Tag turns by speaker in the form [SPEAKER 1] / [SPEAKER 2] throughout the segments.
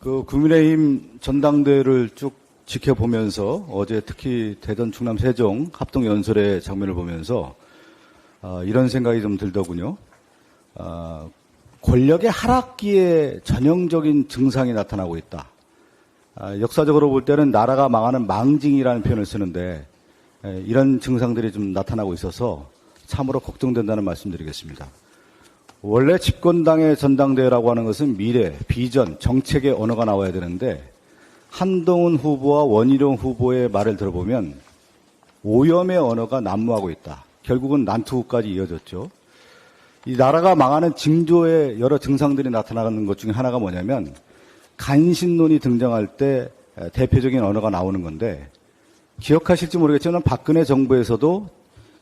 [SPEAKER 1] 국민의힘 전당대회를 쭉 지켜보면서 어제 특히 대전, 충남, 세종 합동연설의 장면을 보면서 이런 생각이 좀 들더군요. 권력의 하락기에 전형적인 증상이 나타나고 있다. 역사적으로 볼 때는 나라가 망하는 망징이라는 표현을 쓰는데 이런 증상들이 좀 나타나고 있어서 참으로 걱정된다는 말씀드리겠습니다. 원래 집권당의 전당대회라고 하는 것은 미래, 비전, 정책의 언어가 나와야 되는데 한동훈 후보와 원희룡 후보의 말을 들어보면 오염의 언어가 난무하고 있다. 결국은 난투구까지 이어졌죠. 이 나라가 망하는 징조의 여러 증상들이 나타나는 것 중에 하나가 뭐냐면 간신론이 등장할 때 대표적인 언어가 나오는 건데 기억하실지 모르겠지만 박근혜 정부에서도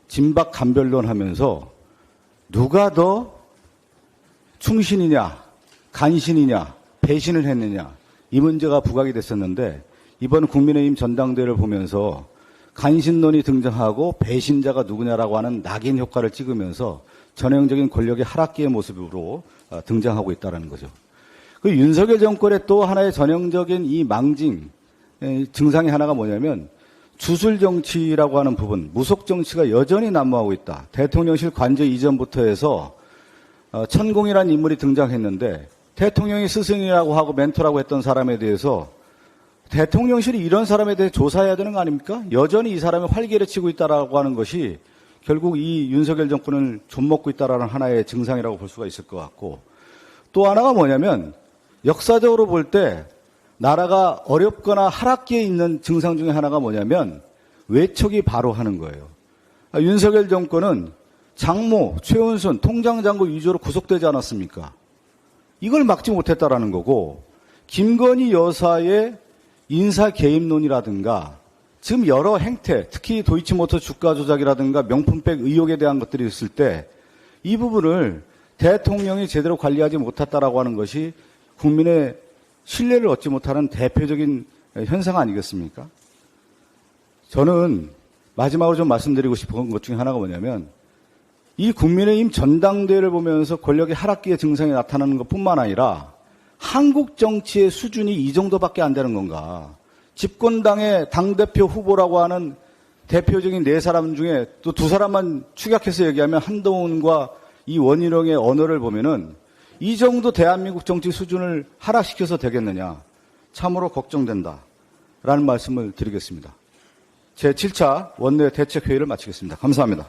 [SPEAKER 1] 진박 간별론 하면서 누가 더 충신이냐, 간신이냐, 배신을 했느냐 이 문제가 부각이 됐었는데 이번 국민의힘 전당대회를 보면서 간신론이 등장하고 배신자가 누구냐라고 하는 낙인 효과를 찍으면서 전형적인 권력의 하락기의 모습으로 등장하고 있다는 거죠. 그 윤석열 정권의 또 하나의 전형적인 이 망징 증상이 하나가 뭐냐면 주술 정치라고 하는 부분, 무속 정치가 여전히 난무하고 있다. 대통령실 관저 이전부터 해서 천공이라는 인물이 등장했는데 대통령이 스승이라고 하고 멘토라고 했던 사람에 대해서 대통령실이 이런 사람에 대해 조사해야 되는 거 아닙니까? 여전히 이 사람이 활개를 치고 있다라고 하는 것이 결국 이 윤석열 정권을 좀먹고 있다라는 하나의 증상이라고 볼 수가 있을 것 같고 또 하나가 뭐냐면 역사적으로 볼 때 나라가 어렵거나 하락기에 있는 증상 중에 하나가 뭐냐면 외척이 바로 하는 거예요. 윤석열 정권은 장모, 최은순, 통장장고 위조로 구속되지 않았습니까? 이걸 막지 못했다라는 거고 김건희 여사의 인사 개입론이라든가 지금 여러 행태, 특히 도이치모터 주가 조작이라든가 명품백 의혹에 대한 것들이 있을 때 이 부분을 대통령이 제대로 관리하지 못했다라고 하는 것이 국민의 신뢰를 얻지 못하는 대표적인 현상 아니겠습니까? 저는 마지막으로 좀 말씀드리고 싶은 것 중에 하나가 뭐냐면 이 국민의힘 전당대회를 보면서 권력의 하락기의 증상이 나타나는 것뿐만 아니라 한국 정치의 수준이 이 정도밖에 안 되는 건가. 집권당의 당대표 후보라고 하는 대표적인 네 사람 중에 또 두 사람만 축약해서 얘기하면 한동훈과 이 원희룡의 언어를 보면은 이 정도 대한민국 정치 수준을 하락시켜서 되겠느냐. 참으로 걱정된다라는 말씀을 드리겠습니다. 제7차 원내 대책회의를 마치겠습니다. 감사합니다.